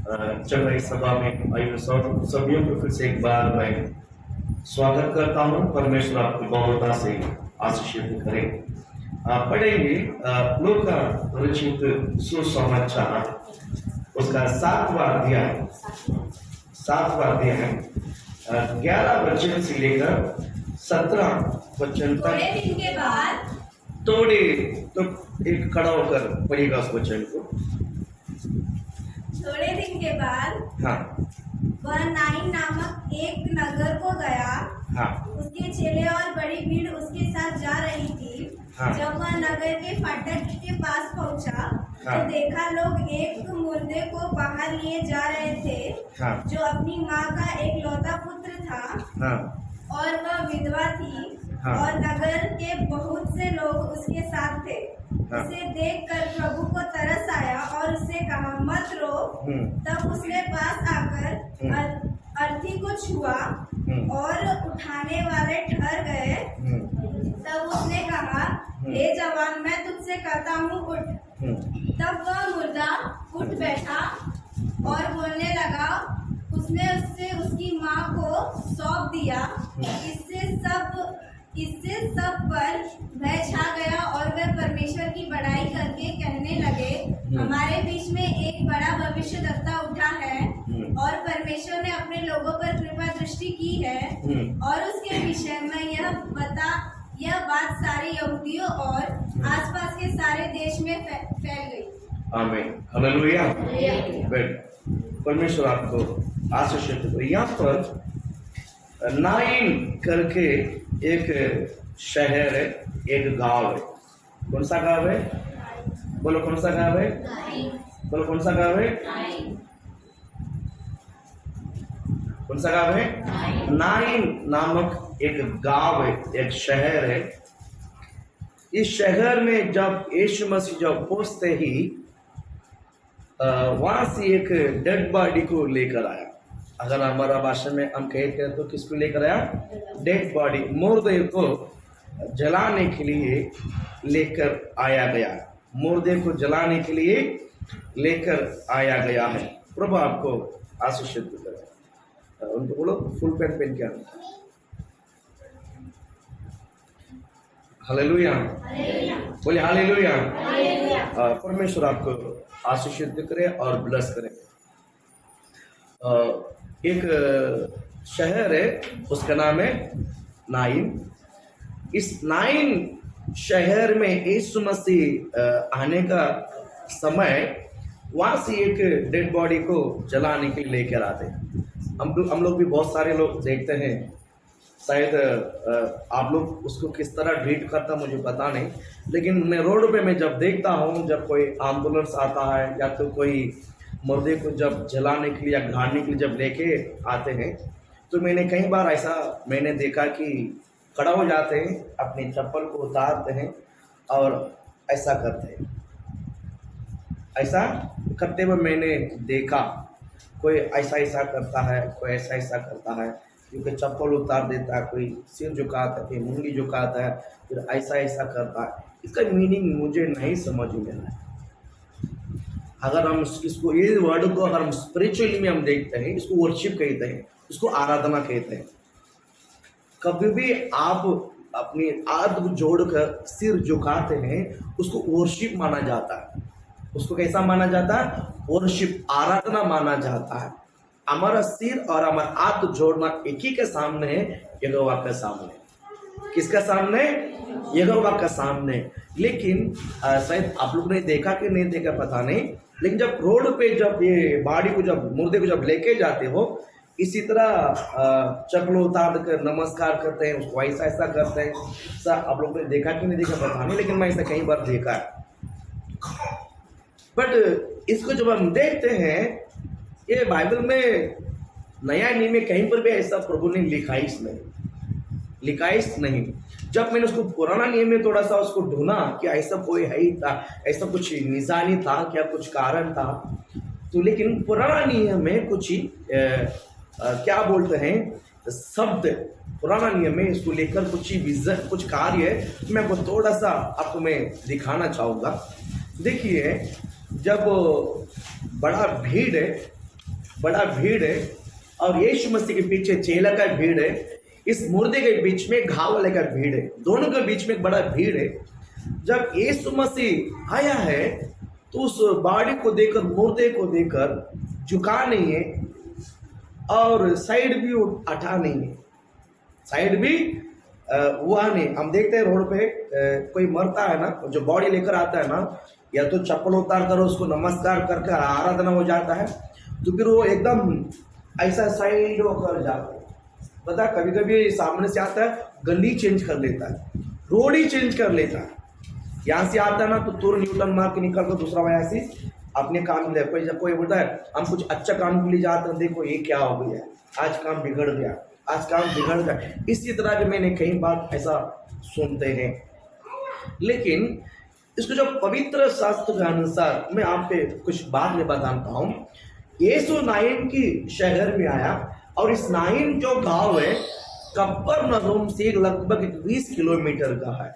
चल रही सभा में आइए सभी को फिर से एक बार मैं स्वागत करता हूँ। परमेश्वर आपको बहुलता से आशीषित करे। पढ़ेंगे लोक का रचित सुसमाचार उसका 7वां अध्याय 11 वचन से लेकर 17 वचन तक। थोड़े दिन के बाद थोड़े तो एक खड़ा होकर पढ़ेगा उस वचन को। थोड़े दिन के बाद हाँ वह नाइन नामक एक नगर को गया। हाँ उसके चेले और बड़ी भीड़ उसके साथ जा रही थी। हाँ। जब वह नगर के फाटक के पास पहुंचा हाँ। तो देखा लोग एक मुर्दे को बाहर लिए जा रहे थे। हाँ। जो अपनी माँ का एक लौता पुत्र था। हाँ। और वह विधवा थी। हाँ। और नगर के बहुत से लोग उसके साथ थे। हाँ। उसे देखकर प्रभु को तरस आया और उससे कहा, मत रो। तब उसने पास आकर अर्थी को छुआ और उठाने वाले ठहर गए। तब उसने कहा, हे जवान, मैं तुझसे कहता हूँ, उठ। तब वह मुर्दा उठ बैठा और बोलने लगा। उसने उससे उसकी माँ को सौंप दिया। इससे सब पर भय छा गया और वे परमेश्वर की बड़ाई करके कहने लगे, हमारे बीच में एक बड़ा भविष्यद्वक्ता उठा है और परमेश्वर ने अपने लोगों पर कृपा दृष्टि की है। और उसके विषय में यह बात सारे यहूदियों और आसपास के सारे देश में फैल गई। आमीन, हालेलुया। परमेश्वर आपको आशीषित करे। यहाँ पर नाइन करके एक शहर है, एक गांव है। कौन सा गांव है? बोलो कौन सा गांव है? बोलो कौन सा गांव है? कौन सा गांव है? नाइन नामक एक गांव है, एक शहर है। इस शहर में जब यीशु मसीह जब पहुंचते ही वहां से एक डेड बॉडी को लेकर आया। अगर हमारा भाषा में हम कहते हैं तो किसको लेकर आया? डेड बॉडी, मुर्दे को जलाने के लिए लेकर आया गया। मुर्दे को जलाने के लिए लेकर आया गया है। प्रभु आपको आशीषित करे। उनको बोलो फुल पैंट पहन के आना। हालेलुया, बोले हालेलुया। परमेश्वर आपको आशीषित करे और ब्लेस करे। एक शहर है, उसका नाम है नाइन। इस नाइन शहर में यीशु मसीह आने का समय वहां से एक डेड बॉडी को जलाने के लिए लेकर आते। हम लोग भी बहुत सारे लोग देखते हैं। शायद आप लोग उसको किस तरह ट्रीट करता मुझे पता नहीं, लेकिन मैं रोड पे मैं जब देखता हूँ, जब कोई एम्बुलेंस आता है या तो कोई मुर्दे को जब जलाने के लिए या गाड़ने के लिए जब लेके आते हैं, तो मैंने कई बार ऐसा मैंने देखा कि खड़ा हो जाते हैं, अपनी चप्पल को उतारते हैं और ऐसा करते हैं। ऐसा करते हुए मैंने देखा। कोई ऐसा करता है, कोई ऐसा करता है, क्योंकि चप्पल उतार देता है, कोई सिर झुकाता है, कोई मुंडी झुकाता है, फिर ऐसा करता है। इसका मीनिंग मुझे नहीं समझ में आया। अगर हम इसको ये वर्ड को अगर हम स्पिरिचुअली में हम देखते हैं, इसको वर्शिप कहते हैं, इसको आराधना कहते हैं। कभी भी आप अपनी हाथ जोड़कर सिर झुकाते हैं, उसको वर्शिप माना जाता है। उसको कैसा माना जाता है? वर्शिप, आराधना माना जाता है। हमारा सिर और हमारा हाथ जोड़ना एक ही के सामने है, यहोवा के सामने। किसका सामने? यहोवा का सामने। लेकिन शायद आप लोग ने देखा कि नहीं देखा पता नहीं, लेकिन जब रोड पे जब ये बॉडी को जब मुर्दे को जब लेके जाते हो, इसी तरह चप्पल उतार कर नमस्कार करते हैं, उसको ऐसा करते हैं। सर आप लोग ने देखा कि नहीं देखा पता नहीं, लेकिन मैं ऐसा कई बार देखा है। बट इसको जब हम देखते हैं, ये बाइबल में नया नियम में कहीं पर भी ऐसा प्रभु ने लिखाइश नहीं। जब मैंने उसको पुराना नियम में थोड़ा सा उसको ढूंढा कि ऐसा कोई है ही था, ऐसा कुछ निशानी था क्या, कुछ कारण था, तो लेकिन पुराना नियम में कुछ ही क्या बोलते हैं शब्द, पुराना नियम में इसको लेकर कुछ ही विजन, कुछ कार्य है। मैं वो थोड़ा सा आपको मैं दिखाना चाहूँगा। देखिए, जब बड़ा भीड़ है बड़ा भीड़ है और यीशु मसीह के पीछे चेला का भीड़ है, इस मुर्दे के बीच में घाव वाले का भीड़ है, दोनों के बीच में एक बड़ा भीड़ है। जब यीशु मसीह आया है तो उस बॉडी को देखकर, मुर्दे को देखकर झुका नहीं है और साइड भी हटा नहीं है, साइड भी हुआ नहीं। हम देखते हैं रोड पे कोई मरता है ना, जो बॉडी लेकर आता है ना, या तो चप्पल उतार कर उसको नमस्कार करके आराधना हो जाता है, तो फिर वो एकदम ऐसा साइड होकर जाता है। पता, कभी कभी सामने से आता है, गली चेंज कर लेता है, रोड ही चेंज कर लेता है। यहाँ से आता है ना तो तुरंत न्यूटन मार के निकल कर दूसरा वजह से अपने काम ले। कोई बोलता है हम कुछ अच्छा काम के लिए जाते हैं, देखो ये क्या हो गया, आज काम बिगड़ गया, आज काम बिगड़ गया। इसी तरह के मैंने कई बार ऐसा सुनते हैं। लेकिन इसको जो पवित्र शास्त्र के अनुसार मैं आप पे कुछ बात में बताता हूँ। यीशु नाइन की शहर में आया और इस नाइन जो गांव है कफरनहूम से लगभग 20 किलोमीटर का है।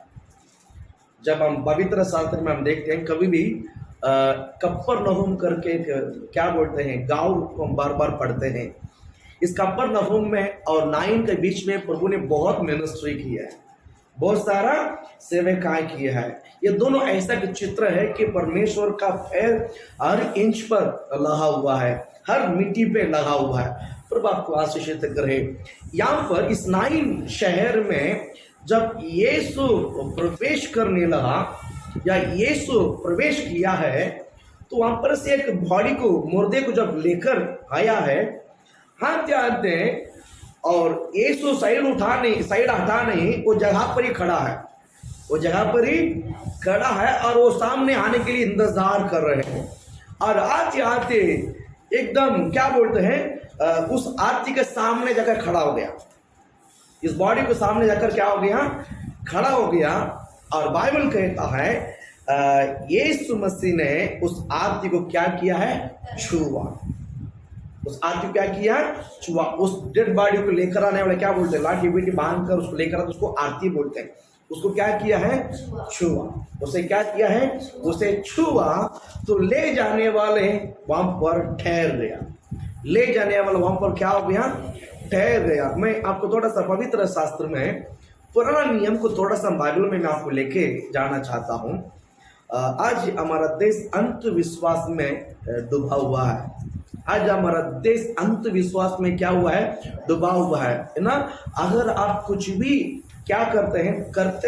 जब हम पवित्र शास्त्र में हम देखते हैं, कभी भी कफरनहूम करके क्या बोलते हैं गांव को हम बार बार पढ़ते हैं। इस कफरनहूम में और नाइन के बीच में प्रभु ने बहुत मिनिस्ट्री की है, बहुत सारा सेवकाएं किए हैं। ये दोनों ऐसा चित्र है कि परमेश्वर का पैर हर इंच पर लगा हुआ है, हर मिट्टी पे लगा हुआ है। प्रभु आपको आशीषित करे। यहाँ पर इस नाइन शहर में जब यीशु प्रवेश करने लगा या यीशु प्रवेश किया है, तो वहां पर से एक बॉडी को, मुर्दे को जब लेकर आया है, हाथ आते और यीशु साइड हटा नहीं, वो जगह पर ही खड़ा है, वो जगह पर ही खड़ा है और वो सामने आने के लिए इंतजार कर रहे हैं। और आते आते एकदम क्या बोलते हैं, उस आरती के सामने जाकर खड़ा हो गया, इस बॉडी को सामने जाकर क्या हो गया, खड़ा हो गया। और बाइबल कहता है यीशु मसीह ने उस आरती को क्या किया है, छुआ। उस आरती को क्या किया, छुआ। उस डेड बॉडी को लेकर आने वाले क्या बोलते हैं, लाठी बेटी बांध कर उसको लेकर आते, उसको आरती बोलते हैं। उसको क्या किया है, छुआ। उसे क्या किया है, उसे छुआ तो ले जाने वाले वहां पर ठहर गया, ले जाने वाला वहां पर क्या हो गया, ठहर गया। मैं आपको थोड़ा सा पवित्र शास्त्र में पुराना नियम को थोड़ा सा बाइबल में मैं आपको लेके जाना चाहता हूँ। आज हमारा देश अंधविश्वास में डूबा हुआ है। आज हमारा देश अंधविश्वास में क्या हुआ है, डूबा हुआ है ना। अगर आप कुछ भी क्या करते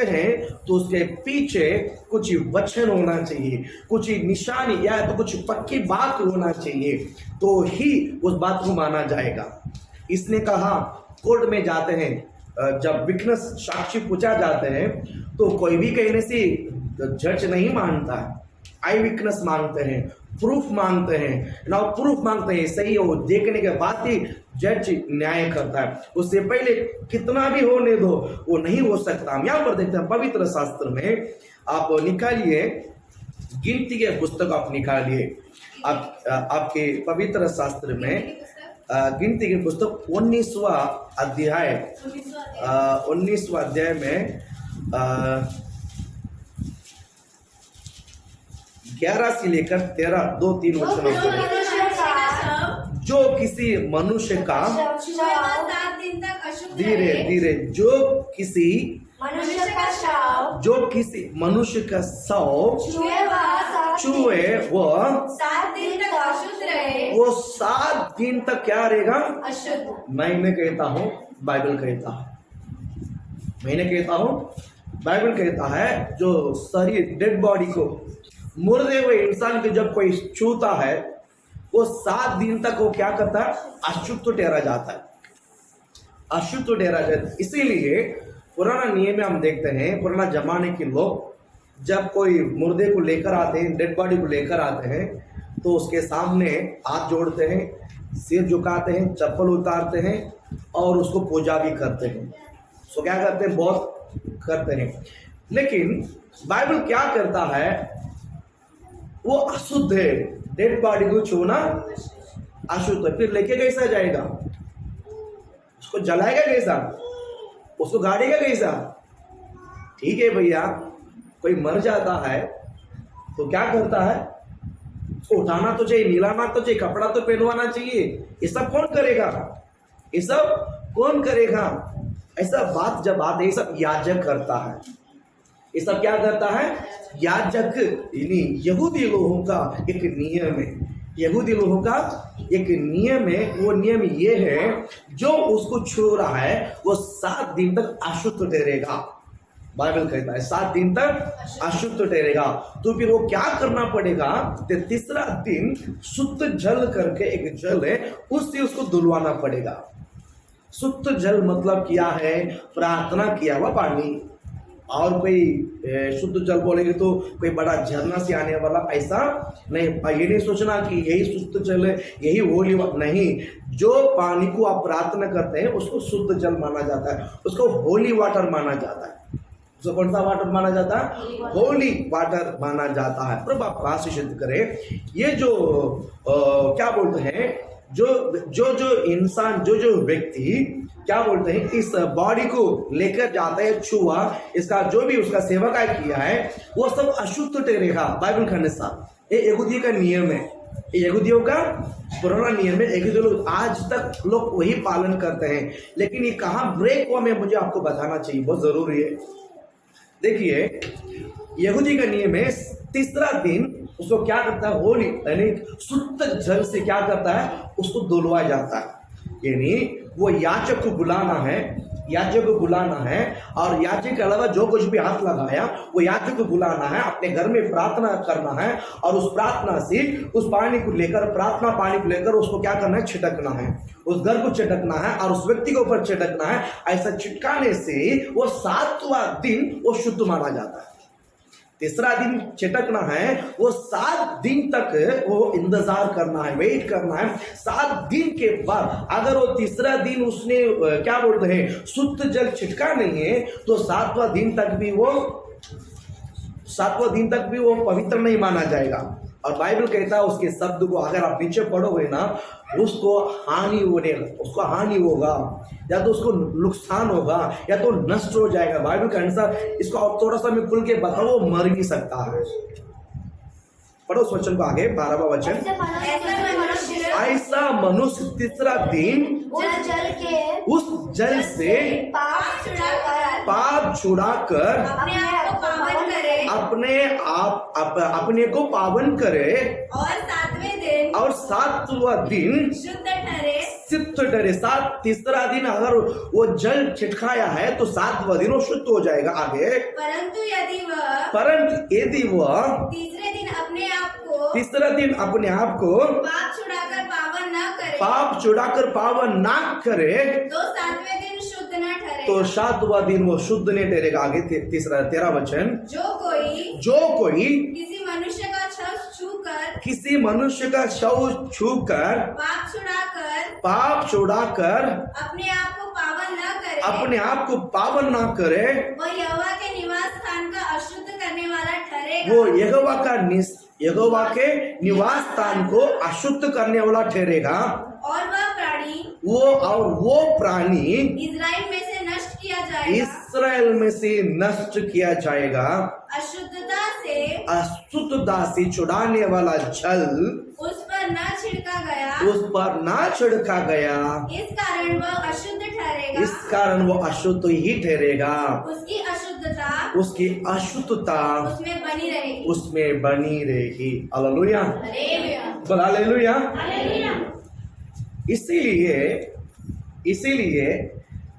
हैं तो उसके पीछे कुछ वचन होना चाहिए, कुछ निशानी या तो कुछ पक्की बात होना चाहिए, तो ही उस बात को माना जाएगा। इसने कहा, कोर्ट में जाते हैं, जब विटनेस साक्षी पूछा जाते हैं तो कोई भी कहने से जज नहीं मानता है, आई विटनेस मांगते हैं, प्रूफ मांगते हैं ना, प्रूफ मांगते हैं, सही हो देखने के बाद ही जज न्याय करता है। उससे पहले कितना भी होने दो, वो नहीं हो सकता। हम यहाँ पर देखते हैं पवित्र शास्त्र में, आप निकालिए गिनती के पुस्तक, आप निकालिए आपके पवित्र शास्त्र में गिनती के पुस्तक 19वां अध्याय, 19वां अध्याय में 11 से लेकर 13, 2-3 वचनों को। जो किसी मनुष्य का, 7 दिन तक अशुद्ध धीरे रहे। धीरे, जो किसी मनुष्य का शव जो किसी मनुष्य का शव छुए वो 7 दिन तक अशुद्ध रहे, वो 7 दिन तक क्या रहेगा, अशुद्ध। मैं कहता हूँ, बाइबल कहता है, मैंने कहता हूँ, बाइबल कहता है, जो शरीर डेड बॉडी को, मुर्दे हुए इंसान को जब कोई छूता है वो 7 दिन तक वो क्या करता है, अशुद्ध ठहरा जाता है, अशुद्ध ठहरा जाता है। इसीलिए पुराना नियम में हम देखते हैं, पुराना जमाने के लोग जब कोई मुर्दे को लेकर आते हैं, डेड बॉडी को लेकर आते हैं, तो उसके सामने हाथ जोड़ते हैं, सिर झुकाते हैं, चप्पल उतारते हैं और उसको पूजा भी करते हैं। सो क्या करते हैं, बहुत करते हैं। लेकिन बाइबल क्या करता है, वो अशुद्ध है, डेड बॉडी को छूना अशुद्ध है। फिर लेके कैसा जाएगा, उसको जलाएगा कैसा, उसको गाड़ेगा कैसा। ठीक है भैया, कोई मर जाता है तो क्या करता है, उसको उठाना तो चाहिए, नीलाना तो चाहिए, कपड़ा तो पहनवाना चाहिए। ये सब कौन करेगा? ये सब कौन करेगा? ऐसा बात जब आते, ये सब याजक करता है। ये सब क्या करता है? याजक, यानी यहूदी लोगों का एक नियम है। यहूदी लोगों का एक नियम है। वो नियम ये है, जो उसको छू रहा है वो 7 दिन तक अशुद्ध ठहरेगा। बाइबल कहता है 7 दिन तक अशुद्ध ठहरेगा। तो फिर वो क्या करना पड़ेगा? तो तीसरा दिन शुद्ध जल करके एक जल है, उससे उसको धुलवाना पड़ेगा। शुद्ध जल मतलब क्या है? प्रार्थना किया हुआ पानी। और कोई शुद्ध जल बोलेंगे तो कोई बड़ा झरना से आने वाला ऐसा नहीं। ये नहीं सोचना कि यही शुद्ध जल है, यही होली नहीं। जो पानी को आप प्रार्थना करते हैं उसको शुद्ध जल माना जाता है, उसको होली वाटर माना जाता है। उसको कौन सा वाटर माना जाता है? होली वाटर माना जाता है। प्रभु आप आशीषित करें। ये जो क्या बोलते हैं, जो इंसान, जो व्यक्ति क्या बोलते हैं, इस बॉडी को लेकर जाता है, छुआ, इसका जो भी उसका सेवकाई किया है वो सब अशुद्ध ठहरेगा बाइबल के अनुसार। ये यहूदी का नियम है, यहूदियों का पुराना नियम है। यहूदी लोग आज तक लोग वही पालन करते हैं। लेकिन ये कहाँ ब्रेक हुआ, मैं मुझे आपको बताना चाहिए, बहुत जरूरी है। देखिए, यहूदी का नियम है, तीसरा दिन उसको क्या करता है? होली यानी शुद्ध जल से क्या करता है? उसको धुलवाया जाता है। यानी वो याजक को बुलाना है, याजक को बुलाना है, और याजक के अलावा जो कुछ भी हाथ लगाया वो याजक को बुलाना है, अपने घर में प्रार्थना करना है, और उस प्रार्थना से उस पानी को लेकर, प्रार्थना पानी को लेकर उसको क्या करना है? छिटकना है, उस घर को छिटकना है और उस व्यक्ति के ऊपर छिटकना है। ऐसा छिटकाने से वो 7वां दिन वो शुद्ध माना जाता है। तीसरा दिन छिटकना है, वो 7 दिन तक वो इंतजार करना है, वेट करना है। 7 दिन के बाद अगर वो तीसरा दिन उसने क्या बोलते हैं, शुद्ध जल छिटका नहीं है, तो 7वां दिन तक भी वो पवित्र नहीं माना जाएगा। और बाइबल कहता है उसके शब्द को अगर आप नीचे पढ़ोगे ना, उसको हानि होगा, या तो उसको नुकसान होगा, या तो नष्ट हो जाएगा। बाइबल के अनुसार इसको और थोड़ा सा मैं खुल के बताऊं, वो मर भी सकता है। पढ़ो उस वचन को आगे, 12वां वचन। ऐसा मनुष्य तीसरा दिन उस जल से पाप छुड़ाकर अपने को पावन करे, और 7वां दिन शुद्ध ठहरे। तीसरा दिन अगर वो जल छिटकाया है तो 7वां दिन वो शुद्ध हो जाएगा। आगे, परंतु यदि वह तीसरा दिन अपने आप को पाप छुड़ाकर पावन ना करे, तो 7वां दिन वो शुद्ध नहीं ठहरेगा। आगे 13 वचन। जो कोई किसी मनुष्य का शव छूकर पाप छुड़ाकर अपने आप को पावन ना करे, वो यहोवा के निवास स्थान का अशुद्ध करने वाला ठहरेगा। वो यहोवा के निवास स्थान को अशुद्ध करने वाला ठहरेगा। और वो प्राणी इज़राइल में से नष्ट किया जाएगा। अशुद्धता से छुड़ाने वाला जल उस पर न छिड़का गया। इस कारण वो अशुद्ध ही ठहरेगा। उसकी अशुद्धता उसमें बनी रहेगी। Hallelujah, hallelujah. इसीलिए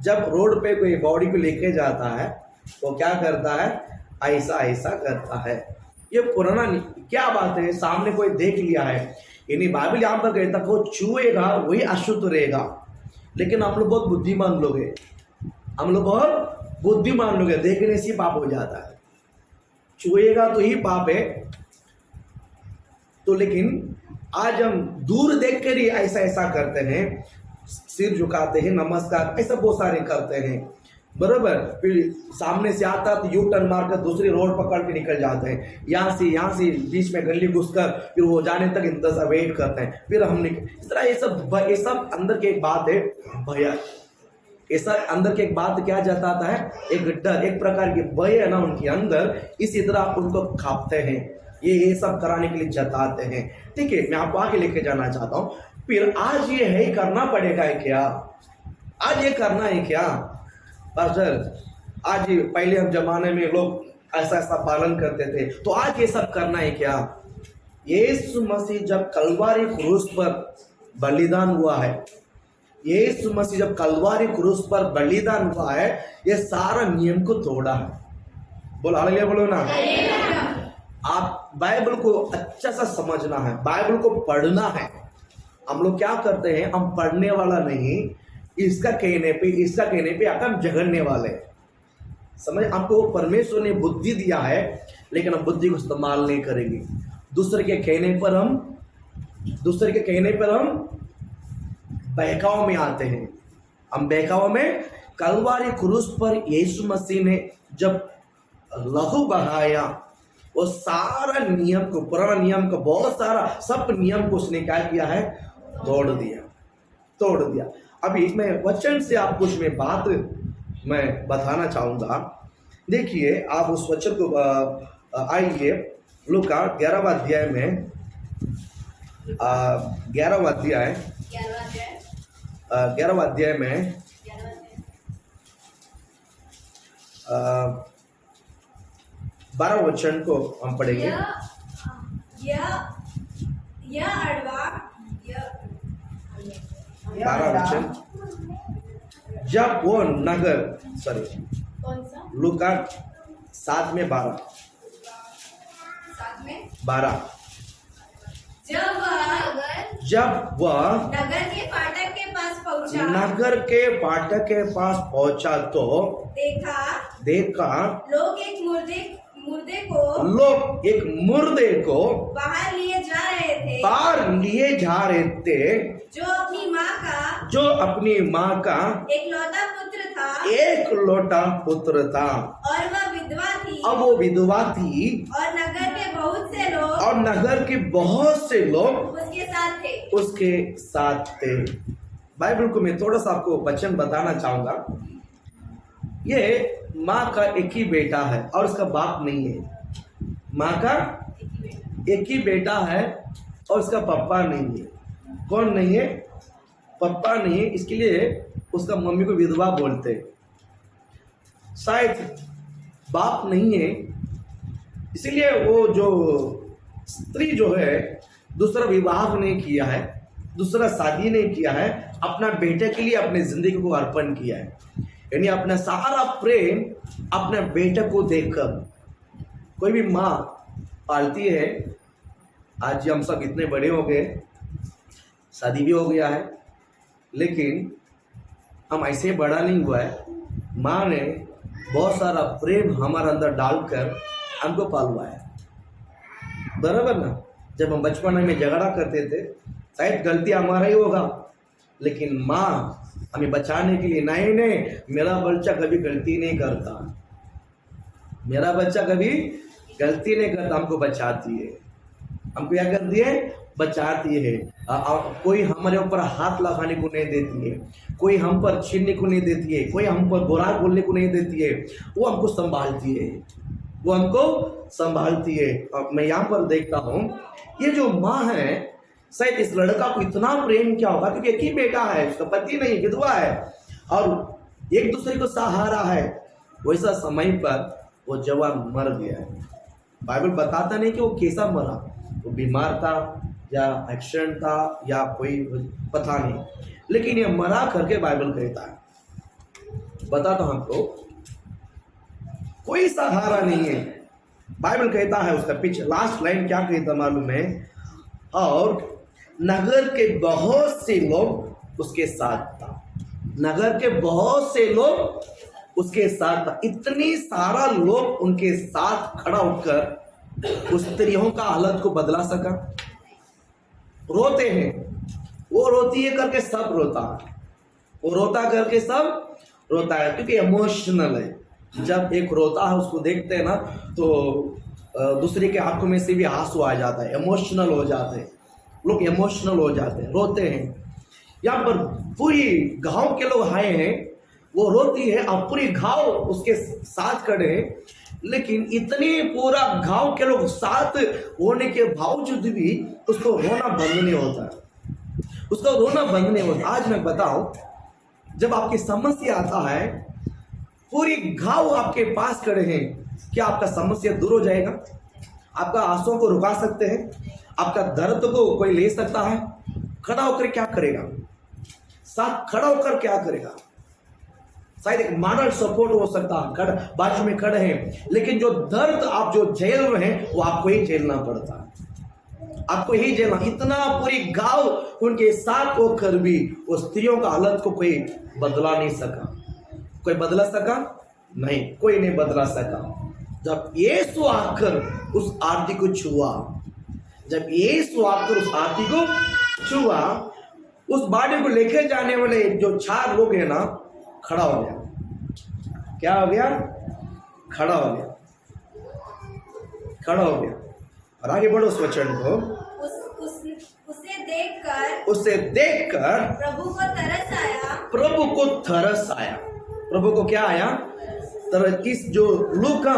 जब रोड पे कोई बॉडी को लेके जाता है वो क्या करता है? ऐसा करता है। ये पुराना क्या बात है, सामने कोई देख लिया है, यानी बाइबल यहाँ पर कहता है वो छुएगा वही अशुद्ध रहेगा। लेकिन हम लोग बहुत बुद्धिमान लोग हैं, देखने से पाप हो जाता है, छुएगा तो ही पाप है। तो लेकिन आज हम दूर देख कर ही ऐसा करते हैं, सिर झुकाते हैं, नमस्कार ऐसा बहुत सारे करते हैं, बराबर। फिर सामने से आता तो यू टर्न मारकर दूसरी रोड पकड़ के निकल जाते हैं, यहाँ से बीच में गली घुसकर फिर वो जाने तक इंतजार वेट करते हैं, फिर हम निकल। इस तरह ये सब अंदर की एक बात है भय। ऐसा अंदर की एक बात क्या जताता है? एक डर, एक प्रकार की भय है ना उनके अंदर, इसी तरह उनको खापते हैं। ये सब कराने के लिए जताते हैं। ठीक है, मैं आपको आगे लेके जाना चाहता हूँ। फिर आज ये है करना पड़ेगा है क्या? आज ये करना है क्या पास्टर? आज पहले हम जमाने में लोग ऐसा ऐसा पालन करते थे, तो आज ये सब करना है क्या? यीशु मसीह जब कलवारी क्रूस पर बलिदान हुआ है, यीशु मसीह जब कलवारी क्रूस पर बलिदान हुआ है, ये सारा नियम को तोड़ा है। बोलो हालेलुया, बोलो ना। आप बाइबल को अच्छा सा समझना है, बाइबल को पढ़ना है। हम लोग क्या करते हैं, हम पढ़ने वाला नहीं, इसका कहने पे आकर हम झगड़ने वाले। समझ, हमको परमेश्वर ने बुद्धि दिया है, लेकिन हम बुद्धि को इस्तेमाल नहीं करेंगे। दूसरे के कहने पर हम बहकाव में आते हैं। हम बहकाव में, कलवारी क्रूस पर यीशु मसीह ने जब लहू बहाया, वो सारा नियम को, पुराना नियम को, बहुत सारा सब नियम को उसने क्या किया है, तोड़ दिया। अभी मैं वचन से आप कुछ में बात मैं बताना चाहूंगा। देखिए, आप उस वचन को आइए लूका 11वां अध्याय में, 11वां अध्याय में 12 वचन को हम पढ़ेंगे। यह अड़वा 12 वचन, जब वो नगर, कौन सा? लूका 7 में 12, 7 में 12, जब वह नगर के फाटक के पास पहुंचा, नगर के फाटक के पास पहुंचा तो देखा लोग एक मुर्दे को बाहर लिए जा रहे थे, जो अपनी माँ का एक लौटा पुत्र था, और वह विधवा थी। अब वो विधवा थी, और नगर के बहुत से लोग उसके साथ थे। बाइबल को मैं थोड़ा सा आपको वचन बताना चाहूंगा। ये माँ का एक ही बेटा है और उसका बाप नहीं है। माँ का एक ही बेटा है और उसका पप्पा नहीं है। कौन नहीं है? पप्पा नहीं है। इसके लिए उसका मम्मी को विधवा बोलते हैं। शायद बाप नहीं है, इसीलिए वो जो स्त्री जो है, दूसरा विवाह नहीं किया है, दूसरा शादी नहीं किया है, अपना बेटे के लिए अपने जिंदगी को अर्पण किया है। यानी अपना सारा प्रेम अपने बेटे को देखकर। कोई भी माँ पालती है। आज हम सब इतने बड़े हो गए, शादी भी हो गया है, लेकिन हम ऐसे बड़ा नहीं हुआ है। माँ ने बहुत सारा प्रेम हमारे अंदर डालकर हमको पालवा है, बराबर ना। जब हम बचपन में झगड़ा करते थे, शायद गलती हमारा ही होगा, लेकिन माँ हमें बचाने के लिए, नहीं मेरा बच्चा कभी गलती नहीं करता, मेरा बच्चा कभी गलती नहीं करता, हमको बचाती है। हमको क्या करती है? बचाती है। कोई हमारे ऊपर हाथ लगाने को नहीं देती है, कोई हम पर छीनने को नहीं देती है, कोई हम पर बुरा बोलने को नहीं देती है। वो हमको संभालती है, वो हमको संभालती है। मैं यहाँ पर देखता हूँ, ये जो माँ है, शायद इस लड़का को इतना प्रेम क्या होगा, क्योंकि एक ही बेटा है, उसका पति नहीं, विधवा है, और एक दूसरे को सहारा है। वैसा समय पर वो जवान मर गया है। बाइबल बताता नहीं कि वो कैसा मरा, वो बीमार था या एक्सीडेंट था या कोई पता नहीं, लेकिन ये मरा करके बाइबल कहता है। बताता हमको कोई सहारा नहीं है। बाइबल कहता है, उसका पीछे लास्ट लाइन क्या कहता मालूम है? और नगर के बहुत से लोग उसके साथ था। नगर के बहुत से लोग उसके साथ था। इतनी सारा लोग उनके साथ खड़ा होकर उस स्त्रियों का हालत को बदला सका। रोते हैं, वो रोती है करके सब रोता है, वो रोता करके सब रोता है, क्योंकि इमोशनल है। जब एक रोता है, उसको देखते हैं ना, तो दूसरे के आंखों में से भी आंसू आ जाता है, इमोशनल हो जाते हैं लोग, इमोशनल हो जाते हैं, रोते हैं। यहाँ पर पूरी गांव के लोग आए हैं, वो रोती है और पूरी गांव उसके साथ खड़े हैं। लेकिन इतने पूरा गांव के लोग साथ होने के बावजूद भी उसको रोना बंद नहीं होता, उसको रोना बंद नहीं होता। आज मैं बताऊं, जब आपकी समस्या आता है, पूरी गांव आपके पास खड़े हैं, क्या आपका समस्या दूर हो जाएगा? आपका आंसुओं को रुका सकते हैं? आपका दर्द को कोई ले सकता है? खड़ा होकर क्या करेगा? साथ खड़ा होकर क्या करेगा? शायद एक मॉडल सपोर्ट हो सकता है, बाजू में खड़े हैं, लेकिन जो दर्द आप जो जेल में हैं वो आपको ही झेलना पड़ता है, आपको ही झेलना। इतना पूरी गांव उनके साथ होकर भी उस स्त्रियों का हालत को कोई बदला नहीं सका। कोई बदला सका? नहीं, कोई नहीं बदला सका। जब यीशु आकर उस आरती को छुआ, जब यीशु आकर उस आरती को छुआ, उस बाड़ी को लेके जाने वाले जो 4 लोग हैं ना, खड़ा हो गया। क्या हो गया? खड़ा हो गया, खड़ा हो गया। और आगे बढ़ो उस वचन को। उसे देखकर प्रभु को तरस आया। प्रभु को तरस आया। प्रभु को क्या आया? तरस। इस जो लूका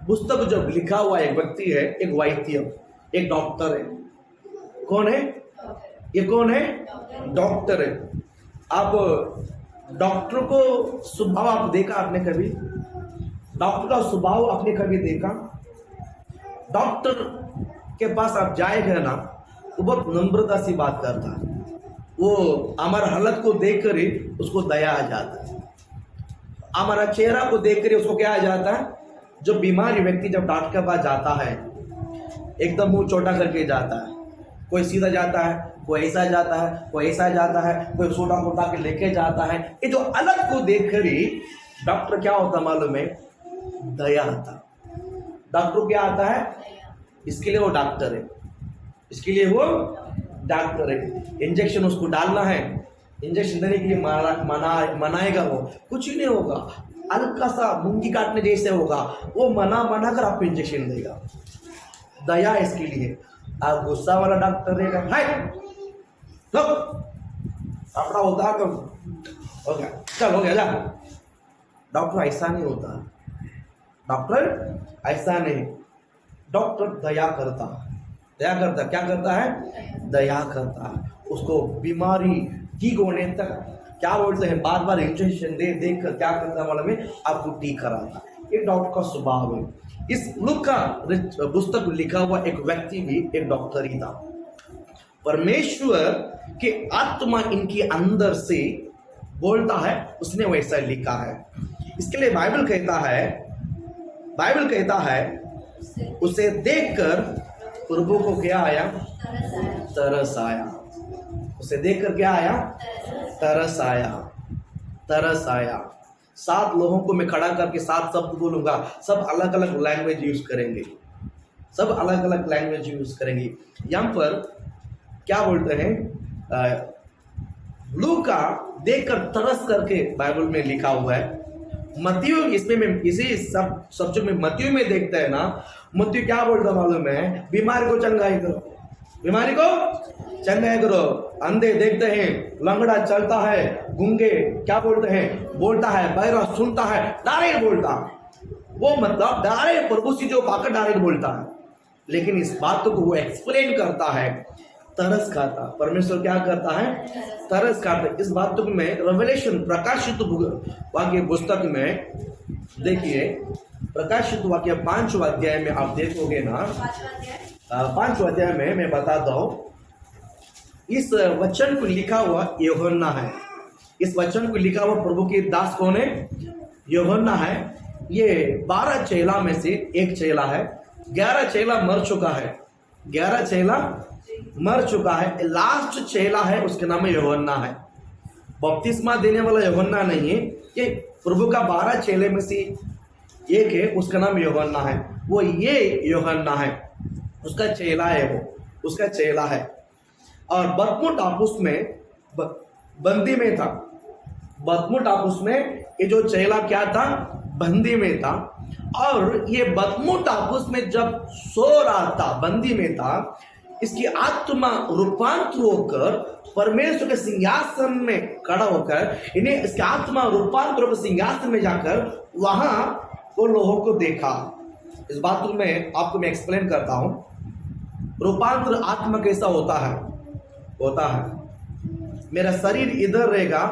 पुस्तक जब लिखा हुआ एक व्यक्ति है, एक वैद्य, एक डॉक्टर है। कौन है ये? कौन है? डॉक्टर है। आप डॉक्टर को स्वभाव आप देखा आपने कभी? डॉक्टर का स्वभाव आपने कभी देखा? डॉक्टर के पास आप जाएगा ना, वो बहुत नम्रता से बात करता है। वो हमारा हालत को देखकर ही उसको दया आ जाता है, हमारा चेहरा को देखकर उसको क्या आ जाता है। जो बीमारी व्यक्ति जब डॉक्टर के पास जाता है, एकदम मुंह छोटा करके जाता है। कोई सीधा जाता है, कोई ऐसा जाता है, कोई ऐसा जाता है, कोई छोटा मोटा के लेके जाता है। ये जो अलग को देखकर ही डॉक्टर क्या होता मालूम है? दया आता। डॉक्टर क्या आता है? इसके लिए वो डॉक्टर है, इसके लिए वो डॉक्टर है। इंजेक्शन उसको डालना है, इंजेक्शन देने के लिए मनाएगा वो, कुछ ही नहीं होगा। हल्का सा मुंगी काटने जैसे होगा, वो मना कर आपको इंजेक्शन देगा। दया इसके लिए। आप गुस्सा वाला डॉक्टर देगा, हाय अपना होता है, हो गया, चल हो गया जा। डॉक्टर ऐसा नहीं होता, डॉक्टर ऐसा नहीं। डॉक्टर दया करता, दया करता, क्या करता है? दया करता है। उसको बीमारी ठीक होने तक क्या बोलते हैं, बार बार इंजेक्शन देख कर क्या करता है मालूम है? आपको ठीक कराता। ये डॉक्टर का स्वभाव है। इस लूका पुस्तक लिखा हुआ एक व्यक्ति भी एक डॉक्टर ही था। परमेश्वर के आत्मा इनके अंदर से बोलता है, उसने वैसा लिखा है। इसके लिए बाइबल कहता है उसे देखकर प्रभु को क्या आया? तरस आया। उसे देखकर क्या आया? तरस आया, तरस आया। 7 लोगों को मैं खड़ा करके 7 शब्द बोलूंगा, सब अलग अलग लैंग्वेज यूज करेंगे, सब अलग अलग लैंग्वेज यूज करेंगे। यहाँ पर क्या बोलते हैं? लूका देखकर तरस करके बाइबल में लिखा हुआ है। मत्ती इसमें में इसी सब सब्जेक्ट में मत्ती में देखते हैं ना, मत्ती क्या बोलता मालूम है? बीमारी को चंगाई करो, बीमारी को चंगाई करो। अंधे देखते हैं, लंगड़ा चलता है, गूंगे क्या बोलते हैं? बोलता है, बहरा सुनता है, डायरेक्ट बोलता। वो मतलब डायरेक्ट प्रभु से जो पाकर डायरेक्ट बोलता है। लेकिन इस बात को वो एक्सप्लेन करता है, तरस खाता। परमेश्वर क्या करता है? तरस खाता। इस बात को मैं रेवलेशन प्रकाशित वाक्य पुस्तक में देखिए, प्रकाशित वाक्य 5वां अध्याय में आप देखोगे ना, 5वां अध्याय में मैं बताता हूँ। इस वचन को लिखा हुआ यूहन्ना है। इस वचन को लिखा हुआ प्रभु के दास कौन है? यूहन्ना है। ये 12 चेला में से एक चेला है। 11 चेला मर चुका है, 11 चेला मर चुका है। लास्ट चेला है, उसके नाम है यूहन्ना है। बपतिस्मा देने वाला यूहन्ना नहीं है, ये प्रभु का 12 चेले में से एक है, उसका नाम यूहन्ना है। वो ये यूहन्ना है, उसका चेला है, वो उसका चेला है। और बतमू टापुस में बंदी में था। बतमू टापुस में ये जो चेला क्या था? बंदी में था। और ये बतमू टापुस में जब सो रहा था, बंदी में था, इसकी आत्मा रूपांतर होकर परमेश्वर के सिंहासन में खड़ा होकर, इन्हें इसकी आत्मा रूपांतर होकर सिंहासन में जाकर वहां वो लोगों को देखा। इस बात में आपको मैं एक्सप्लेन करता हूं। रूपांतर आत्मा कैसा होता है मेरा शरीर इधर रहेगा,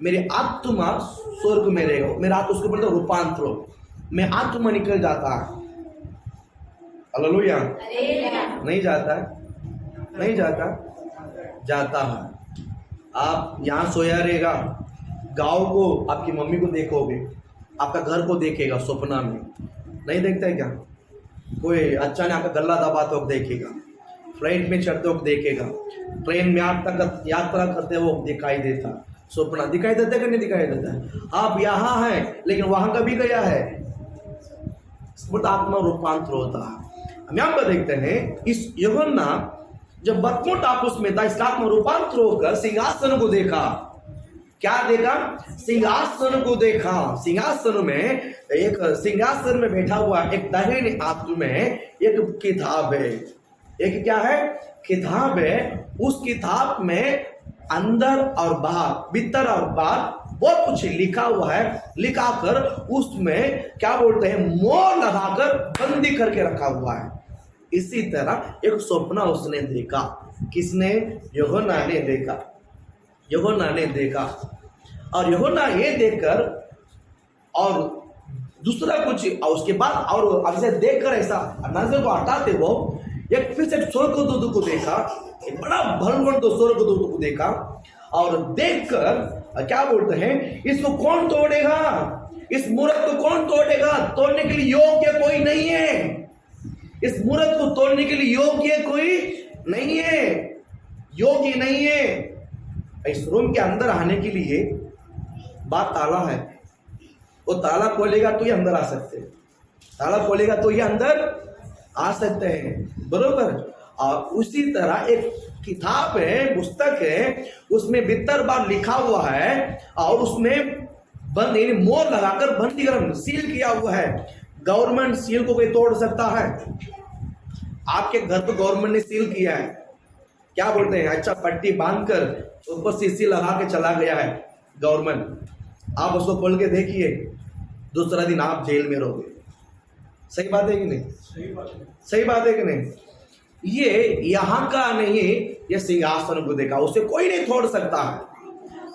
मेरी आत्मा स्वर्ग में रहेगा। मेरा आत्मा उसको बोलते रूपांतर, मैं आत्मा निकल जाता है। हालेलुया। नहीं जाता है, नहीं जाता है। आप यहाँ सोया रहेगा, गाँव को आपकी मम्मी को देखोगे, आपका घर को देखेगा सपना में, नहीं देखता है क्या? कोई अच्छा ने आपका गला दबाते वक्त देखेगा, फ्लाइट में चढ़ते वक्त देखेगा, ट्रेन में आप तक यात्रा करते वक्त दिखाई देता, सपना दिखाई देता है कि नहीं दिखाई देता है? आप यहाँ हैं लेकिन वहां कभी गया है, आत्मा रूपांतर होता है। हम यहाँ पर देखते हैं इस यूहन्ना जब बदमू टापुस में था, इसका आत्मा रूपांतर होकर सिंहासन को देखा। क्या देखा? सिंहासन को देखा। सिंहासन में एक सिंहासन में बैठा हुआ एक दाहिने हाथ में एक किताब है। एक क्या है? किताब है। उस किताब में अंदर और बाहर, भीतर और बाहर बहुत कुछ लिखा हुआ है। लिखाकर उसमें क्या बोलते हैं, मोहर लगाकर बंदी करके रखा हुआ है। इसी तरह एक सपना उसने देखा। किसने? यूहन्ना ने देखा। यूहन्ना ने देखा और यूहन्ना ये देखकर और दूसरा कुछ, और उसके बाद और अब से देखकर ऐसा नजर को हटाते वो एक फिर से स्वर्गदूत को देखा, एक बड़ा भयंकर स्वर्गदूत को देखा और देखकर क्या बोलते हैं, इसको कौन तोड़ेगा? इस मूर्त को कौन तोड़ेगा? तोड़ने के लिए योग्य कोई नहीं है। इस मूर्त को तोड़ने के लिए योग्य कोई नहीं है, योग्य नहीं है। इस रूम के अंदर आने के लिए बात ताला है, वो ताला खोलेगा तो ये अंदर आ सकते हैं, ताला खोलेगा तो ये अंदर आ सकते हैं, बरोबर। और उसी तरह एक किताब है, पुस्तक है, उसमें भीतर बार लिखा हुआ है और उसमें बंद यानी मोहर लगाकर बंदीकरण सील किया हुआ है। गवर्नमेंट सील को कोई तोड़ सकता है? आपके घर को गवर्नमेंट ने सील किया है, क्या बोलते हैं, अच्छा पट्टी बांधकर ऊपर सीसी लगा के चला गया है गवर्नमेंट। आप उसको खोल के देखिए, दूसरा दिन आप जेल में रहोगे। सही बात है कि नहीं? सही बात है कि नहीं? ये यहाँ का नहीं, ये सिंहासन को देखा, उसे कोई नहीं तोड़ सकता है।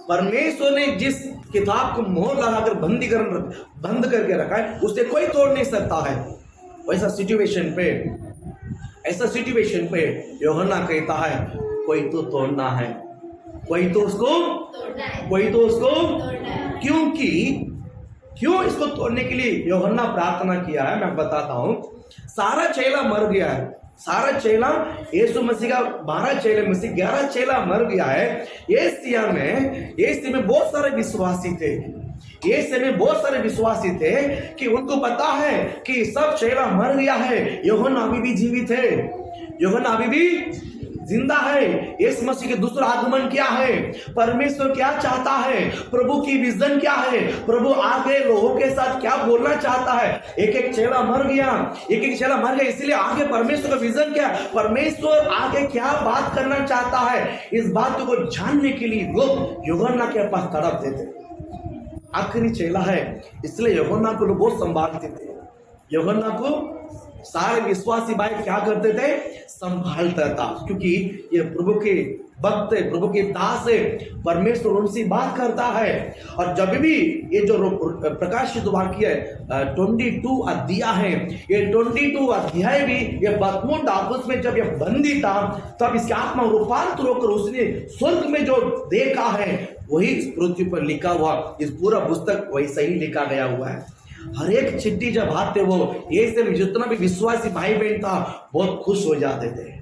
परमेश्वर ने जिस किताब को मोहर लगाकर बंद करके रखा है, उसे कोई तोड़ नहीं सकता है। वैसा सिचुएशन पे यूहन्ना कहता है कोई तो तोड़ना है, कोई तो उसको क्यों इसको तोड़ने के लिए यूहन्ना प्रार्थना किया है, मैं बताता हूं। सारा चेला मर गया है, सारा चेला यीशु मसीह का 12 चेले में से 11 चेला मर गया है। एशिया में बहुत सारे विश्वासी थे, एशिया में बहुत सारे विश्वासी थे कि उनको पता है कि सब चेला मर गया है, यूहन्ना अभी भी जीवित है, यूहन्ना अभी भी जिंदा है। यीशु मसीह के दूसरा आगमन क्या है, परमेश्वर क्या चाहता है, प्रभु की विजन क्या है, प्रभु आगे लोगों के साथ क्या बोलना चाहता है। एक चेला मर गया, इसलिए आगे परमेश्वर का विजन क्या है, परमेश्वर आगे क्या बात करना चाहता है, इस बात को जानने के लिए लोग यूहन्ना के पास तड़पते थे। आखिरी चेला है, इसलिए यूहन्ना को लोग बहुत संभालते थे। यूहन्ना को सारे विश्वासी भाई क्या करते थे, संभालता था, क्योंकि ये प्रभु के भक्त है, प्रभु के दास है, परमेश्वर उनसे बात करता है। और जब भी ये जो प्रकाशित वाक्य 22 अध्याय है, ये 22 अध्याय भी ये बदमू टापुस में जब ये बंदी था, तब इसके आत्मा रूपांतर होकर उसने स्वर्ग में जो देखा है वही इस पृथ्वी पर लिखा हुआ, इस पूरा पुस्तक वैसा ही लिखा गया हुआ है। हर एक चिट्ठी जब आते वो ये से जितना भी विश्वासी भाई बहन था बहुत खुश हो जाते थे,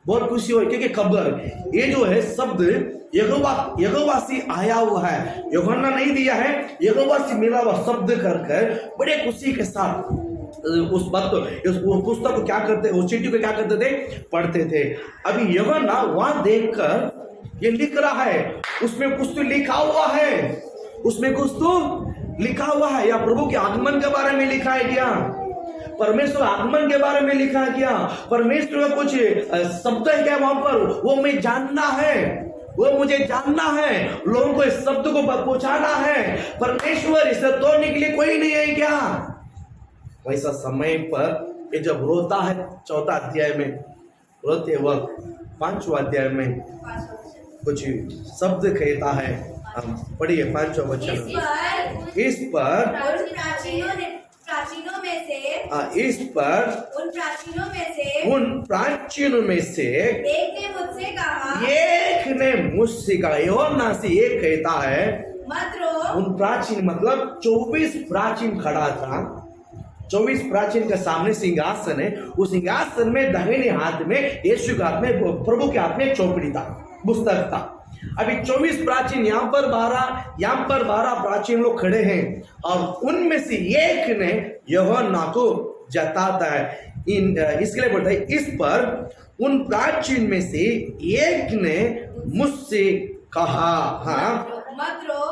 बहुत खुशी हो, क्योंकि खबर ये जो है शब्द यहोवा से आया हुआ है, यूहन्ना नहीं दिया है, यहोवा से मिला हुआ शब्द कर बड़े खुशी के साथ उस पुस्तक को क्या करते, उस चिट्ठी को क्या करते थे, पढ़ते थे। अभी यूहन्ना वहां देखकर ये लिख रहा है, उसमें कुछ तो लिखा हुआ है, उसमें कुछ तो लिखा हुआ है, या प्रभु के आगमन के बारे में लिखा है क्या, परमेश्वर आगमन के बारे में लिखा है क्या, परमेश्वर का कुछ शब्द है क्या वहां पर, वो मैं जानना है, वो मुझे जानना है, लोगों को इस शब्द को पहुंचाना है। परमेश्वर इसे तोड़ने के लिए कोई नहीं है क्या? वैसा समय पर ये जब रोता है 4था अध्याय में, रोते वक्त 5वां अध्याय में कुछ शब्द कहता है। हम पढ़िए 5वां वचन। इस पर उन प्राचीनों में से इस पर उन प्राचीनों में से एक ने मुझसे कहा, योहन्ना से एक कहता है मत रो। उन प्राचीन मतलब 24 प्राचीन खड़ा था। 24 प्राचीन के सामने सिंहासन है। उस सिंहासन में दाहिने हाथ में यीशु के हाथ में, प्रभु के हाथ में एक चौपड़ी था, पुस्तक था। अभी 24 प्राचीन, यहाँ पर 12 प्राचीन लोग खड़े हैं और उनमें से एक ने यूहन्ना को जताता है। इसके लिए बोलता है, इस पर उन प्राचीन में से एक ने मुझसे कहा, हाँ मत रो,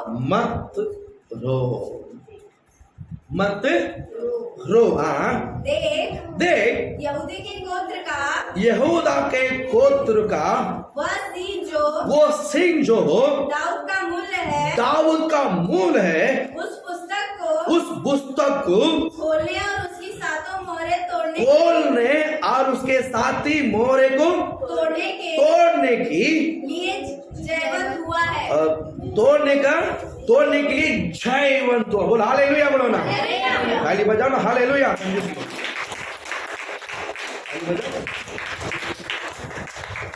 मत रो। हाँ देख यहूदा के गोत्र का वो सिंह जो दाऊद का मूल है, उस पुस्तक को खोलने और उसकी सातों मोहरें खोलने और उसके साथी मोहरे को तोड़ने की लिए जयवंत हुआ है। तोड़ने के लिए जयवंत हुआ। बोल हालेलुया, बोलो ना, ताली बजाओ ना, हालेलुया।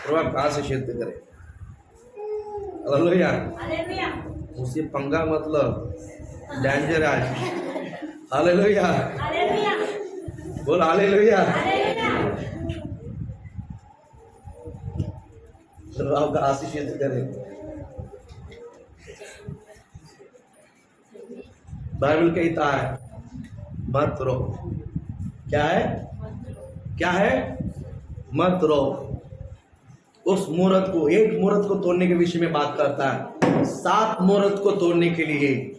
प्रभु कहाँ से सिद्ध करे, हालेलुया। उसे पंगा मतलब डेंजर आज, हालेलुया, बोल हालेलुया। प्रभु का आशीष सिद्ध करे। बाइबल कहता है मत रो। क्या है मत रो। उस मूर्त को, एक मूर्त को तोड़ने के विषय में बात करता है। 7 मूर्त को तोड़ने के लिए,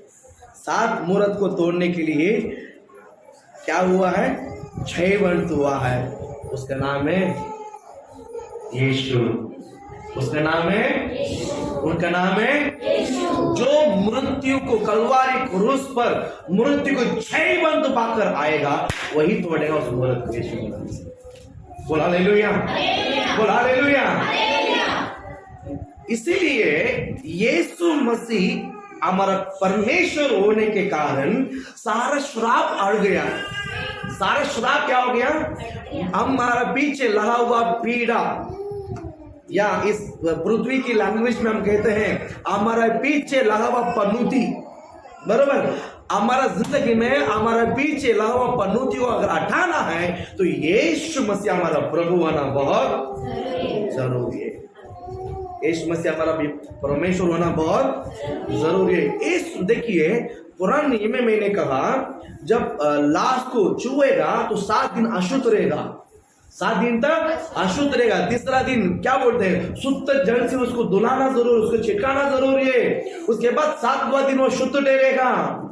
7 मूर्त को तोड़ने के लिए क्या हुआ है, जयवंत हुआ है। उसका नाम है यीशु। उसका नाम है, उनका नाम है जो मृत्यु को, कलवारी क्रूस पर मृत्यु को जयवंत पाकर आएगा, वही तोड़ेगा उस मूर्त को यीशु के नाम से। बोल हालेलुया, बोल हालेलुया। इसीलिए यीशु मसीह हमारा परमेश्वर होने के कारण सारा श्राप हट गया। सारा श्राप क्या हो गया, हमारा पीछे लगा हुआ पीड़ा, या इस पृथ्वी की लैंग्वेज में हम कहते हैं हमारा पीछे लगा हुआ पनौती, बरोबर। हमारा जिंदगी में हमारा पीछे लगा हुआ पनौती को अगर हटाना है तो यीशु मसीह हमारा प्रभु होना बहुत जरूरी है। यीशु मसीह हमारा परमेश्वर होना बहुत जरूरी है। इस देखिए पुराने नियम में मैंने कहा, जब लाश को छुएगा तो 7 दिन अशुद्ध रहेगा, 7 दिन तक अशुद्ध रहेगा। तीसरा दिन क्या बोलते हैं, शुद्ध जल से उसको धुलाना जरूर, उसको छिड़काना जरूरी है। उसके बाद 7वां दिन वो शुद्ध रहेगा।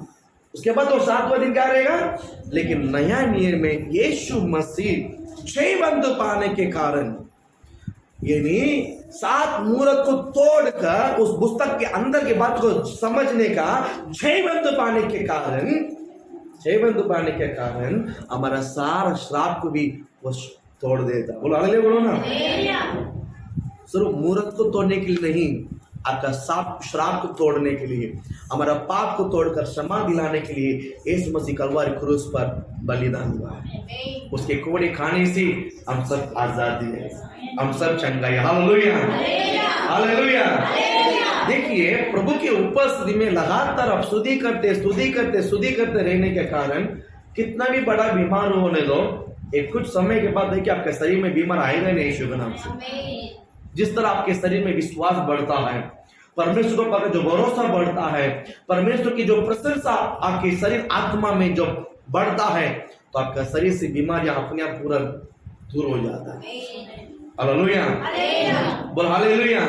उसके बाद वो 7वां दिन क्या रहेगा। लेकिन नया नियम में यीशु मसीह जयवंत पाने के कारण, यानी 7 मूर्त को तोड़कर उस पुस्तक के अंदर के बात को समझने का, जयवंत पाने के कारण हमारा सारा श्राप को भी वो तोड़ देता। बोलो हालेलुया, बोलो ना। सिर्फ मूर्त को तोड़ने के लिए नहीं, आपका श्राप को तोड़ने के लिए, हमारा पाप को तोड़कर क्षमा दिलाने के लिए यीशु मसीह कलवारी क्रूस पर बलिदान हुआ है। उसके कोड़े खाने से हम सब आजादी है, हम सब चंगाई। Hallelujah, hallelujah. देखिए प्रभु की उपस्थिति में लगातार आप स्तुति करते रहने के कारण कितना भी बड़ा बीमार होने दो, एक कुछ समय के बाद देखिए आपके शरीर में बीमार आएगा नहीं यीशु के नाम से। जिस तरह आपके शरीर में विश्वास बढ़ता है, परमेश्वर पर जो भरोसा बढ़ता है, परमेश्वर की जो प्रशंसा आपके शरीर आत्मा में जो बढ़ता है, तो आपका शरीर से बीमारियां अपने आप पूरा दूर हो जाता है। हालेलुया, बोल हालेलुया।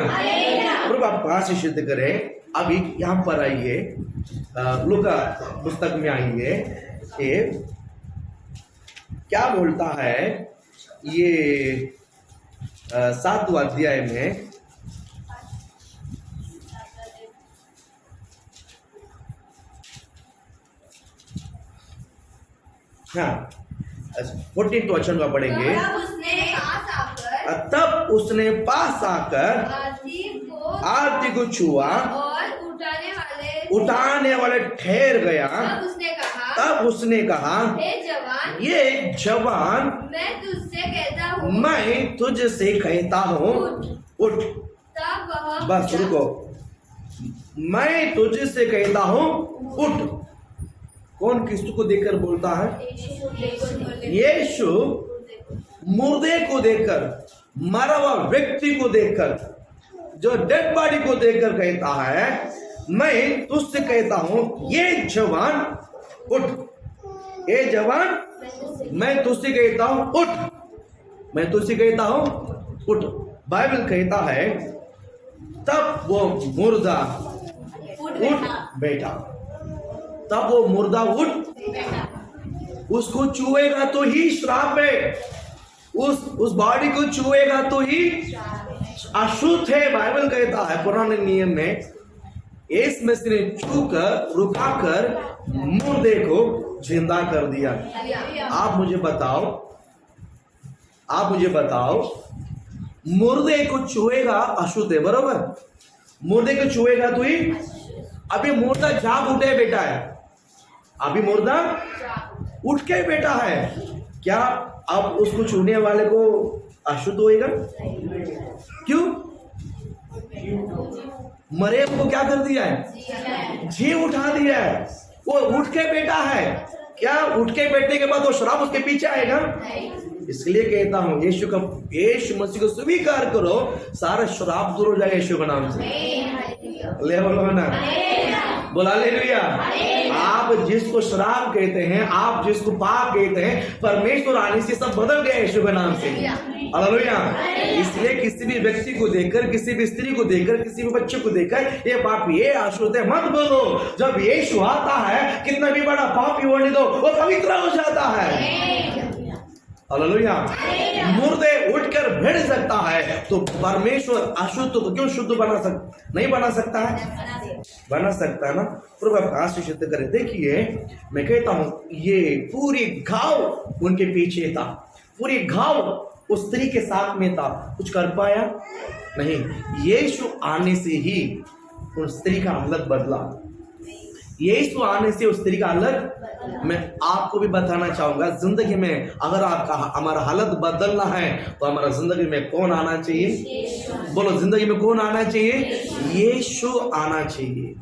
प्रभु आप आशीष सिद्ध करें। अभी यहाँ पर आइए, लूका पुस्तक में आइए। क्या बोलता है ये 7वां अध्याय में, हाँ 14 वचन का पढ़ेंगे। तब उसने पास आकर आरती को छुआ और उठाने वाले ठहर गया। तब उसने कहा हे जवान, ये जवान मैं तुझसे कहता हूँ, मैं तुझसे कहता हूँ उठ। तब वह बस रुको, मैं तुझसे कहता हूँ उठ। कौन किसको देखकर बोलता है? यीशु मुर्दे को देखकर, मरा हुआ व्यक्ति को देखकर, जो डेड बॉडी को देखकर कहता है मैं तुझसे कहता हूं ये जवान उठ। ये जवान मैं तुझसे कहता हूं उठ, मैं तुझसे कहता हूं उठ। बाइबल कहता है तब वो मुर्दा उठ बैठा। तब वो मुर्दा उठ, उसको छुएगा तो ही श्राप है, उस बॉडी को छुएगा तो ही अशुद्ध है। बाइबल कहता है पुराने नियम में इस मसीह ने छूकर रुकाकर मुर्दे को जिंदा कर दिया। आप मुझे बताओ मुर्दे को छुएगा अशुद्ध है, बरोबर? मुर्दे को छुएगा तो ही। अभी मुर्दा जाग उठे बेटा है, अभी मुर्दा उठ के बेटा है, क्या अब उसको छूने वाले को अशुद्ध होएगा? क्यों? मरे को क्या कर दिया है? जी उठा दिया है, वो उठ के बेटा है। क्या उठ के बैठने के बाद वो शराब उसके पीछे आएगा? इसलिए कहता हूं यीशु मसीह को स्वीकार करो, सारा शराब दूर हो जाएगा यीशु के नाम से। ले बोलो ना, बोला हालेलुया। आप जिसको शराब कहते हैं, आप जिसको पाप कहते हैं, परमेश्वर आने से सब बदल गया यीशु के नाम से। हालेलुया। इसलिए किसी भी व्यक्ति को देखकर, किसी भी स्त्री को देखकर, किसी भी बच्चे को देखकर ये पाप, ये अशुद्ध है मत बोलो। जब यीशु आता है, कितना भी बड़ा पापी होने दो, वो पवित्र हो जाता है। हालेलुया। मुर्दे उठकर भिड़ सकता है तो परमेश्वर अशुद्ध को क्यों शुद्ध नहीं बना सकता है? बना सकता है ना। प्रभु आपका आशीष करे। देखिए मैं कहता हूं ये पूरी घाव उनके पीछे था, पूरी घाव उस स्त्री के साथ में था, कुछ कर पाया नहीं। यीशु आने से ही उस स्त्री का हालत बदला। यीशु आने से उस स्त्री का हालत, मैं आपको भी बताना चाहूंगा, जिंदगी में अगर आपका हमारा हालत बदलना है तो हमारा जिंदगी में कौन आना चाहिए? बोलो, जिंदगी में कौन आना चाहिए? यीशु आना चाहिए।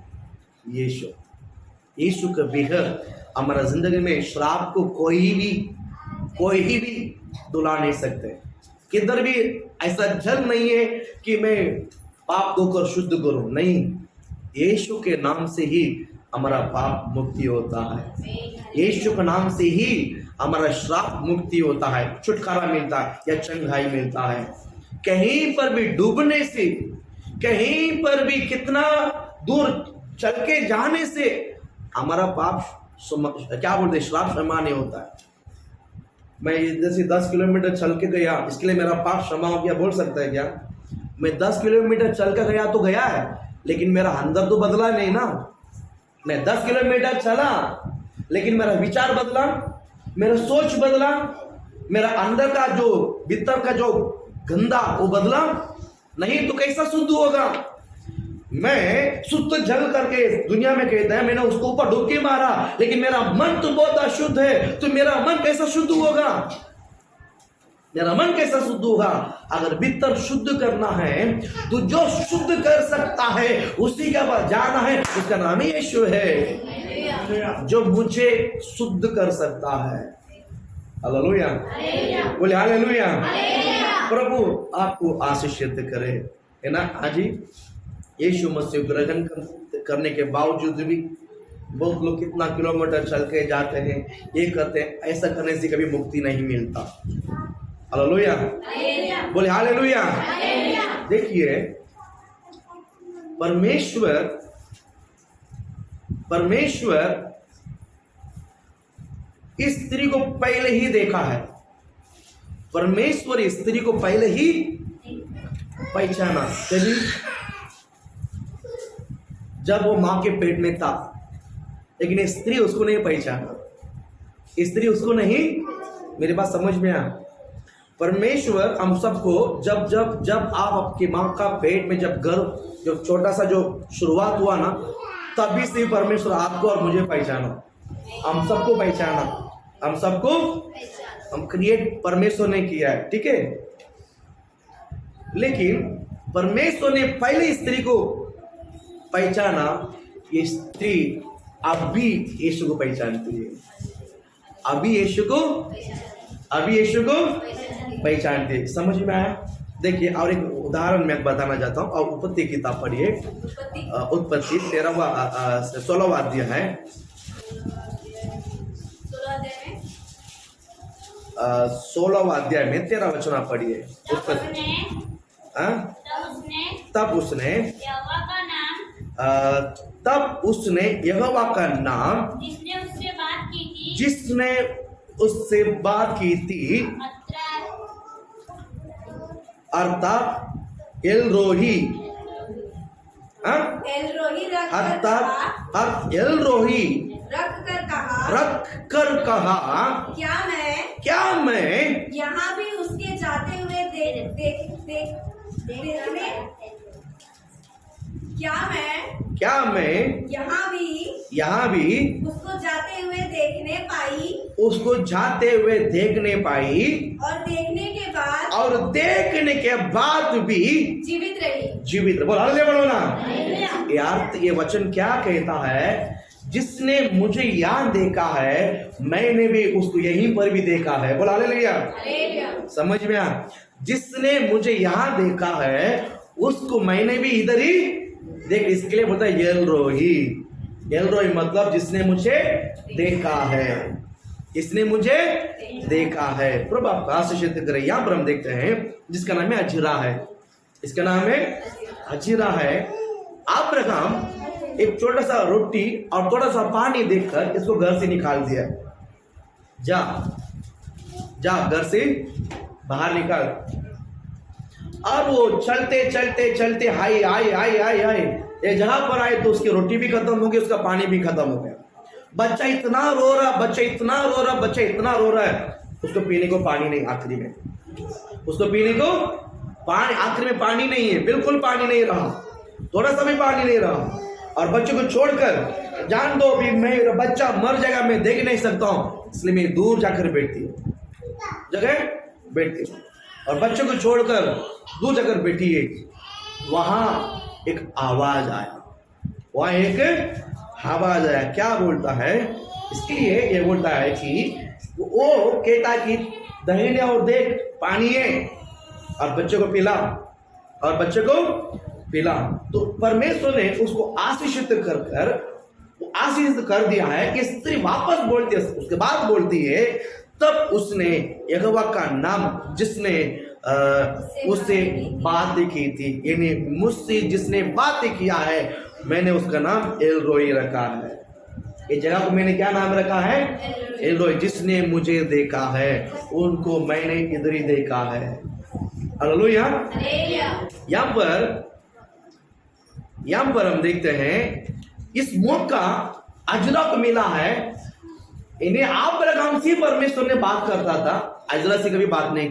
यीशु के बगैर हमारा जिंदगी में श्राप को कोई भी दुला नहीं सकते। किधर भी ऐसा जल नहीं है कि मैं पाप धोकर शुद्ध करूं, नहीं। यीशु के नाम से ही हमारा पाप मुक्ति होता है, यीशु के नाम से ही हमारा श्राप मुक्ति होता है, छुटकारा मिलता है या चंगाई मिलता है। कहीं पर भी डूबने से, कहीं पर भी कितना दूर चल के जाने से हमारा पाप क्या बोलते, श्राप क्षमा नहीं होता है। मैं जैसे 10 किलोमीटर चल के गया, इसके लिए मेरा पाप क्षमा हो गया, बोल सकता है क्या? मैं 10 किलोमीटर चल कर गया तो गया है, लेकिन मेरा अंदर तो बदला नहीं ना। मैं 10 किलोमीटर चला लेकिन मेरा विचार बदला, मेरा सोच बदला, मेरा अंदर का जो भीतर का जो गंदा वो बदला नहीं, तो कैसा शुद्ध होगा? मैं शुद्ध जल करके दुनिया में कहता है मैंने उसको ऊपर डुबकी मारा, लेकिन मेरा मन तो बहुत अशुद्ध है, तो मेरा मन कैसा शुद्ध होगा? मेरा मन कैसा शुद्ध होगा? अगर भीतर शुद्ध करना है तो जो शुद्ध कर सकता है उसी का पास जाना है, उसका नाम ही यीशु है, जो मुझे शुद्ध कर सकता है। हालेलुया, बोले हालेलुया। प्रभु आपको आशीषित करे, है ना। आज ही यीशु मसीह ग्रहण करने के बावजूद भी बहुत लोग कितना किलोमीटर चल के जाते हैं, ये करते हैं, ऐसा करने से कभी मुक्ति नहीं मिलता। हालेलुया, बोले हालेलुया। देखिए परमेश्वर इस स्त्री को पहले ही देखा है, परमेश्वर इस स्त्री को पहले ही पहचाना। कभी जब वो मां के पेट में था, लेकिन स्त्री उसको नहीं पहचाना, स्त्री उसको नहीं मेरी बात समझ में आ? परमेश्वर हम सबको जब जब जब आप आपकी माँ का पेट में जब गर्भ जो छोटा सा जो शुरुआत हुआ ना, तभी से परमेश्वर आपको और मुझे पहचाना, हम सबको पहचाना, हम सबको हम क्रिएट परमेश्वर ने किया है, ठीक है। लेकिन परमेश्वर ने पहले स्त्री को पहचाना, ये स्त्री अब भी यीशु को पहचानती है, अभी यीशु को पहचानती है। समझ में आया? देखिए और एक उदाहरण मैं बताना चाहता हूँ। और उत्पत्ति किताब पढ़िए, उत्पत्ति 16वां अध्याय है, 16वां अध्याय में 13 वचन आप पढ़िए। तब उसने यहोवा का नाम जिसने उससे बात की थी अर्थात एलरोही, अर्थात एलरोही रख कर कहा, क्या मैं यहाँ भी उसके जाते हुए देखने, क्या मैं यहाँ भी उसको जाते हुए देखने पाई, और देखने के बाद भी जीवित रही। बोलो ना यार, ये वचन क्या कहता है? जिसने मुझे यहाँ देखा है, मैंने भी उसको यहीं पर भी देखा है। बोला हालेलुया। समझ में आ? जिसने मुझे यहाँ देखा है, उसको मैंने भी इधर ही देख। इसके लिए बोलता है एलरोही। एलरोही मतलब जिसने मुझे देखा है, इसने मुझे देखा है। प्रभु आपका आशीषित करे। यहाँ पर हम देखते हैं जिसका नाम है अजीरा है, इसका नाम है अजीरा है। अब्राहम एक छोटा सा रोटी और थोड़ा सा पानी देखकर इसको घर से निकाल दिया। जा घर से बाहर निकाल। और वो चलते हाय ये जहां पर आए तो उसकी रोटी भी खत्म हो गई, उसका पानी भी खत्म हो गया। बच्चा इतना रो रहा है, उसको पीने को पानी नहीं। आखिरी में उसको पीने को पानी, आखिरी में पानी नहीं है, बिल्कुल पानी नहीं रहा, थोड़ा सा भी पानी नहीं रहा। और बच्चे को छोड़कर, जान दो भी मेरा बच्चा मर जाएगा, मैं देख नहीं सकता हूं, इसलिए मैं दूर जाकर बैठती हूँ, और बच्चे को छोड़कर दूर जाकर बैठी है। वहां एक आवाज आया, क्या बोलता है? इसके लिए ये बोलता है कि वो कहता कि दहीने और देख पानी है, और बच्चे को पिला। तो परमेश्वर ने उसको आशीषित कर दिया है कि स्त्री वापस बोलती है, उसके बाद बोलती है, तब उसने यहोवा का नाम जिसने उससे बात की थी, यानी मुझसे जिसने बात किया है, मैंने उसका नाम एलरोई रखा है। ये जगह को मैंने क्या नाम रखा है? एलरोई। जिसने मुझे देखा है, उनको मैंने इधर ही देखा है। हालेलुया। यहाँ पर हम देखते हैं इस मौका अजरा को मिला है। इन्हें अब्राहम से परमेश्वर ने बात करता था, अजरा से कभी बात नहीं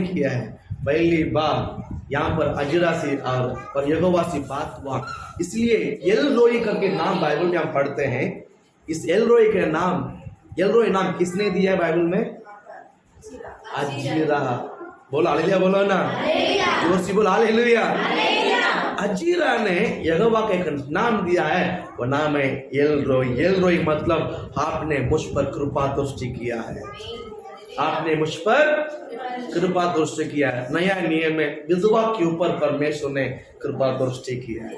की है। पहली बार यहाँ पर अजरा से और यहोवा से बात हुआ। इसलिए एलरोई करके नाम बाइबल में हम पढ़ते हैं। इस एलरोई नाम किसने दिया है बाइबल में? अजीरा। बोलो हालेलुया, बोलो ना, जोर से बोलो हालेलुया। अजीरा ने यहोवा का एक नाम दिया है, वो नाम है एलरोई। एलरोई मतलब आपने मुझ पर कृपा दृष्टि किया है, आपने मुझ पर कृपा दृष्टि किया है। नया नियम में विधवा के ऊपर परमेश्वर ने कृपा दृष्टि किया है।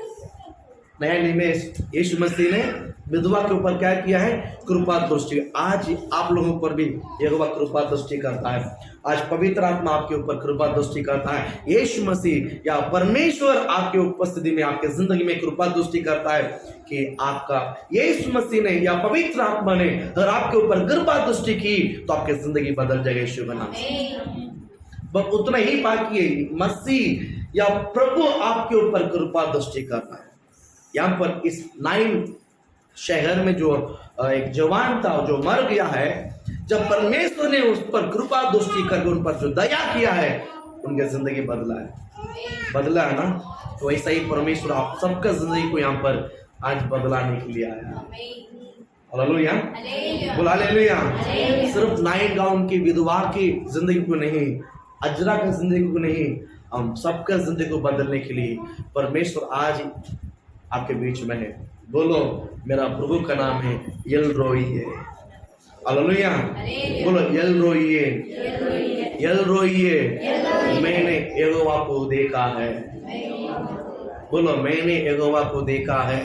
नया नियम में यीशु मसीह ने विधवा के ऊपर क्या किया है? कृपा दृष्टि। आज आप लोगों पर भी यहोवा कृपा दृष्टि करता है। आज पवित्र आत्मा आपके ऊपर कृपा दृष्टि करता है। यीशु मसीह या परमेश्वर आपके उपस्थिति में, आपके जिंदगी में कृपा दृष्टि करता है कि आपका यीशु मसीह ने या पवित्र आत्मा ने अगर आपके ऊपर कृपा दृष्टि की तो आपकी जिंदगी बदल जाएगी यीशु के नाम से। बस उतना ही बाकी है, मसीह या प्रभु आपके ऊपर कृपा दृष्टि करना है। यहाँ पर इस 9 शहर में जो एक जवान था जो मर गया है, जब परमेश्वर ने उस पर कृपा दृष्टि करके उन पर जो दया किया है, उनकी जिंदगी बदला है ना। तो ऐसा ही परमेश्वर आप सबका जिंदगी को यहाँ पर आज बदलाने के लिए आया। हालेलुया, बोल हालेलुया। सिर्फ नाइन गाउन की विधवा की जिंदगी को नहीं, अजरा की जिंदगी को नहीं, हम सबका जिंदगी को बदलने के लिए परमेश्वर आज आपके बीच में है। बोलो, मेरा प्रभु का नाम है एल रोई है। हालेलुया, बोलो एल रोई है, एल रोई है। मैंने यहोवा को देखा है। बोलो, मैंने यहोवा को देखा है।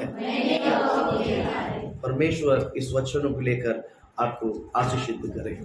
परमेश्वर इस वचनों को लेकर आपको आशीषित करें।